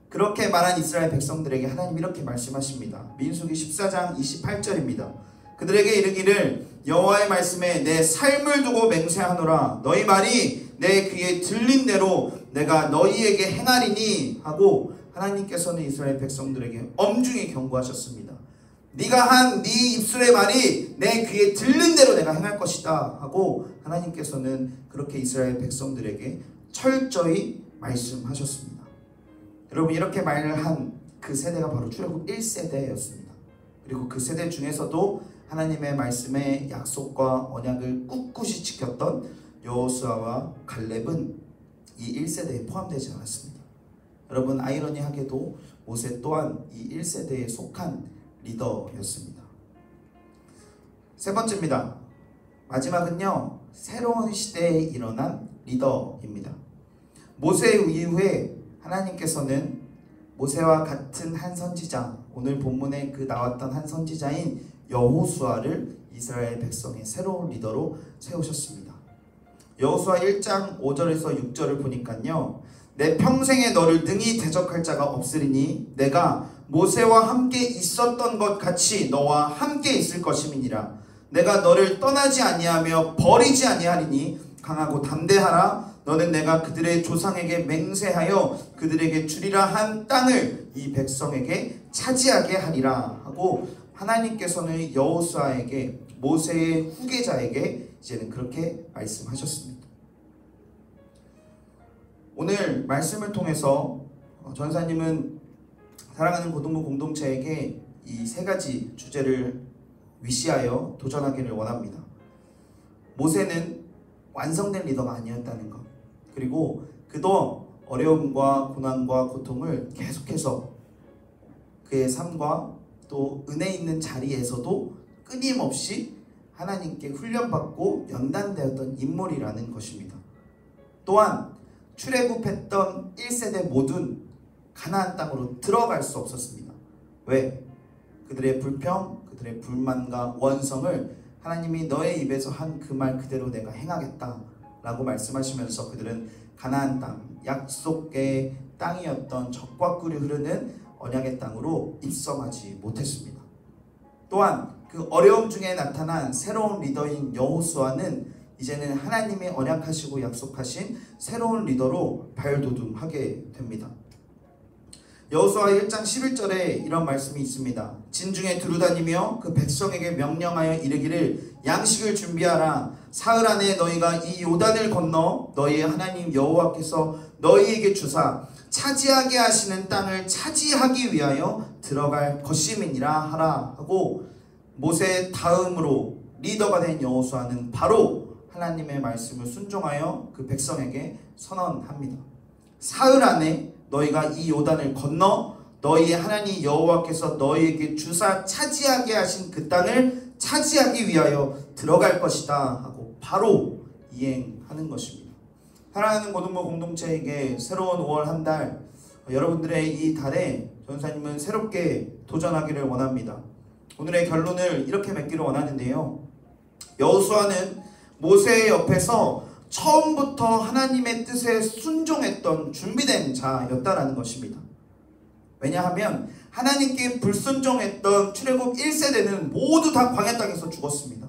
그렇게 말한 이스라엘 백성들에게 하나님 이렇게 말씀하십니다. 민수기 14장 28절입니다. 그들에게 이르기를 여호와의 말씀에 내 삶을 두고 맹세하노라. 너희 말이 내 귀에 들린 대로 내가 너희에게 행하리니 하고, 하나님께서는 이스라엘 백성들에게 엄중히 경고하셨습니다. 네가 한 네 입술의 말이 내 귀에 들린 대로 내가 행할 것이다 하고 하나님께서는 그렇게 이스라엘 백성들에게 철저히 말씀하셨습니다. 여러분, 이렇게 말을 한 그 세대가 바로 출애굽 1세대였습니다. 그리고 그 세대 중에서도 하나님의 말씀의 약속과 언약을 꿋꿋이 지켰던 여호수아와 갈렙은 이 1세대에 포함되지 않았습니다. 여러분, 아이러니하게도 모세 또한 이 1세대에 속한 리더였습니다. 세 번째입니다. 마지막은요, 새로운 시대에 일어난 리더입니다. 모세 이후에 하나님께서는 모세와 같은 한 선지자, 오늘 본문에 그 나왔던 한 선지자인 여호수아를 이스라엘 백성의 새로운 리더로 세우셨습니다. 여호수아 1장 5절에서 6절을 보니까요, 내 평생에 너를 능히 대적할 자가 없으리니 내가 모세와 함께 있었던 것 같이 너와 함께 있을 것임이니라. 내가 너를 떠나지 아니하며 버리지 아니하리니 강하고 담대하라. 너는 내가 그들의 조상에게 맹세하여 그들에게 주리라 한 땅을 이 백성에게 차지하게 하리라 하고, 하나님께서는 여호수아에게, 모세의 후계자에게 이제는 그렇게 말씀하셨습니다. 오늘 말씀을 통해서 전사님은 사랑하는 고등부 공동체에게 이 세 가지 주제를 위시하여 도전하기를 원합니다. 모세는 완성된 리더가 아니었다는 것, 그리고 그도 어려움과 고난과 고통을 계속해서 그의 삶과 또 은혜 있는 자리에서도 끊임없이 하나님께 훈련받고 연단되었던 인물이라는 것입니다. 또한 출애굽했던 1세대 모든 가나안 땅으로 들어갈 수 없었습니다. 왜? 그들의 불평, 그들의 불만과 원성을 하나님이 너의 입에서 한 그 말 그대로 내가 행하겠다 라고 말씀하시면서 그들은 가나안 땅, 약속의 땅이었던 젖과 꿀이 흐르는 언약의 땅으로 입성하지 못했습니다. 또한 그 어려움 중에 나타난 새로운 리더인 여호수아는 이제는 하나님이 언약하시고 약속하신 새로운 리더로 발돋움하게 됩니다. 여호수아 1장 11절에 이런 말씀이 있습니다. 진중에 두루다니며 그 백성에게 명령하여 이르기를 양식을 준비하라. 사흘 안에 너희가 이 요단을 건너 너희의 하나님 여호와께서 너희에게 주사 차지하게 하시는 땅을 차지하기 위하여 들어갈 것임이니라 하라 하고, 모세 다음으로 리더가 된 여호수아는 바로 하나님의 말씀을 순종하여 그 백성에게 선언합니다. 사흘 안에 너희가 이 요단을 건너 너희의 하나님 여호와께서 너희에게 주사 차지하게 하신 그 땅을 차지하기 위하여 들어갈 것이다 하고 바로 이행하는 것입니다. 사랑하는 고등부 공동체에게 새로운 5월 한 달, 여러분들의 이 달에 전사님은 새롭게 도전하기를 원합니다. 오늘의 결론을 이렇게 맺기를 원하는데요, 여호수아는 모세의 옆에서 처음부터 하나님의 뜻에 순종했던 준비된 자였다라는 것입니다. 왜냐하면 하나님께 불순종했던 출애굽 1세대는 모두 다 광야 땅에서 죽었습니다.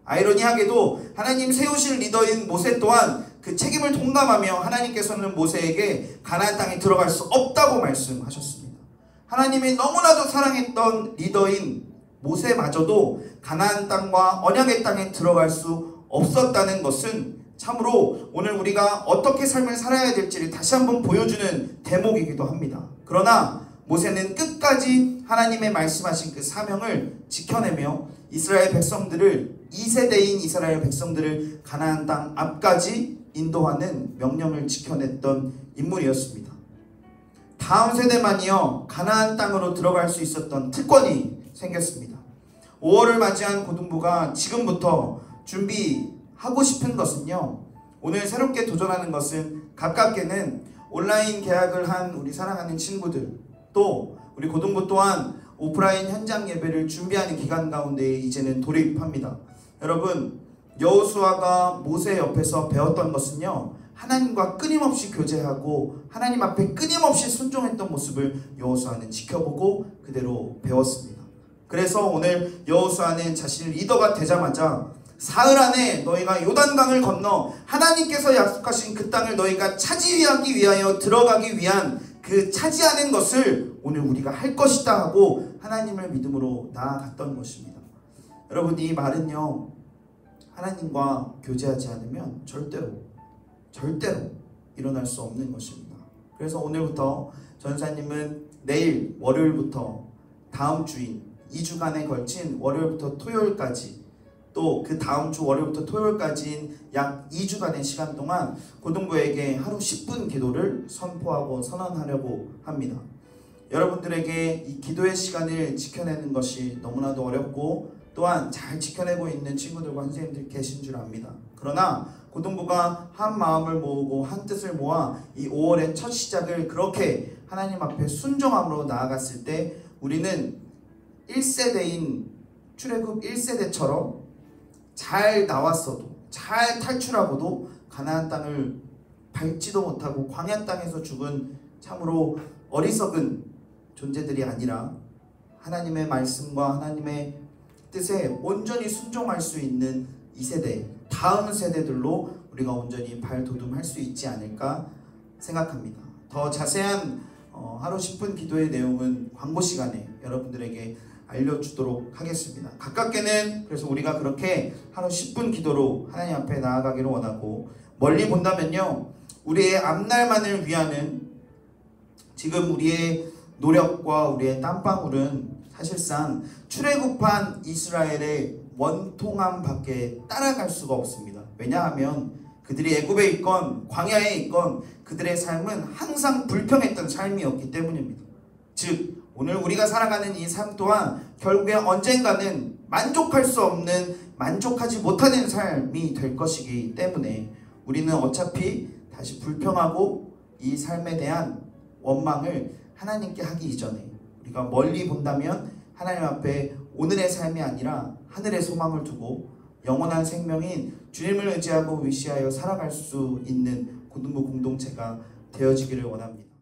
아이러니하게도 하나님 세우실 리더인 모세 또한 그 책임을 통감하며 하나님께서는 모세에게 가나안 땅에 들어갈 수 없다고 말씀하셨습니다. 하나님이 너무나도 사랑했던 리더인 모세마저도 가나안 땅과 언약의 땅에 들어갈 수 없었다는 것은 참으로 오늘 우리가 어떻게 삶을 살아야 될지를 다시 한번 보여주는 대목이기도 합니다. 그러나 모세는 끝까지 하나님의 말씀하신 그 사명을 지켜내며 이스라엘 백성들을, 2세대인 이스라엘 백성들을 가나안 땅 앞까지 인도하는 명령을 지켜냈던 인물이었습니다. 다음 세대만이요 가나안 땅으로 들어갈 수 있었던 특권이 생겼습니다. 5월을 맞이한 고등부가 지금부터 준비하고 싶은 것은요, 오늘 새롭게 도전하는 것은 가깝게는 온라인 개학을 한 우리 사랑하는 친구들, 또 우리 고등부 또한 오프라인 현장 예배를 준비하는 기간 가운데 이제는 돌입합니다. 여러분, 여호수아가 모세 옆에서 배웠던 것은요, 하나님과 끊임없이 교제하고 하나님 앞에 끊임없이 순종했던 모습을 여호수아는 지켜보고 그대로 배웠습니다. 그래서 오늘 여호수아는 자신의 리더가 되자마자 사흘 안에 너희가 요단강을 건너 하나님께서 약속하신 그 땅을 너희가 차지하기 위하여 들어가기 위한 그 차지하는 것을 오늘 우리가 할 것이다 하고 하나님을 믿음으로 나아갔던 것입니다. 여러분, 이 말은요, 하나님과 교제하지 않으면 절대로 일어날 수 없는 것입니다. 그래서 오늘부터 전사님은 내일 월요일부터 다음 주인 2주간에 걸친 월요일부터 토요일까지 또 그 다음 주 월요일부터 토요일까지인 약 2주간의 시간 동안 고등부에게 하루 10분 기도를 선포하고 선언하려고 합니다. 여러분들에게 이 기도의 시간을 지켜내는 것이 너무나도 어렵고 또한 잘 지켜내고 있는 친구들과 선생님들 계신 줄 압니다. 그러나 고등부가 한 마음을 모으고 한 뜻을 모아 이 5월의 첫 시작을 그렇게 하나님 앞에 순종함으로 나아갔을 때 우리는 1세대인 출애굽 1세대처럼 잘 나왔어도 잘 탈출하고도 가나안 땅을 밟지도 못하고 광야 땅에서 죽은 참으로 어리석은 존재들이 아니라 하나님의 말씀과 하나님의 뜻에 온전히 순종할 수 있는 2세대 다음 세대들로 우리가 온전히 발돋움할 수 있지 않을까 생각합니다. 더 자세한 하루 10분 기도의 내용은 광고 시간에 여러분들에게 알려주도록 하겠습니다. 가깝게는 그래서 우리가 그렇게 하루 10분 기도로 하나님 앞에 나아가기를 원하고, 멀리 본다면요 우리의 앞날만을 위하는 지금 우리의 노력과 우리의 땀방울은 사실상 출애굽한 이스라엘의 원통함 밖에 따라갈 수가 없습니다. 왜냐하면 그들이 애굽에 있건 광야에 있건 그들의 삶은 항상 불평했던 삶이었기 때문입니다. 즉 오늘 우리가 살아가는 이 삶 또한 결국에 언젠가는 만족할 수 없는, 만족하지 못하는 삶이 될 것이기 때문에 우리는 어차피 다시 불평하고 이 삶에 대한 원망을 하나님께 하기 이전에 우리가 멀리 본다면 하나님 앞에 오늘의 삶이 아니라 하늘의 소망을 두고 영원한 생명인 주님을 의지하고 위시하여 살아갈 수 있는 고등부 공동체가 되어지기를 원합니다.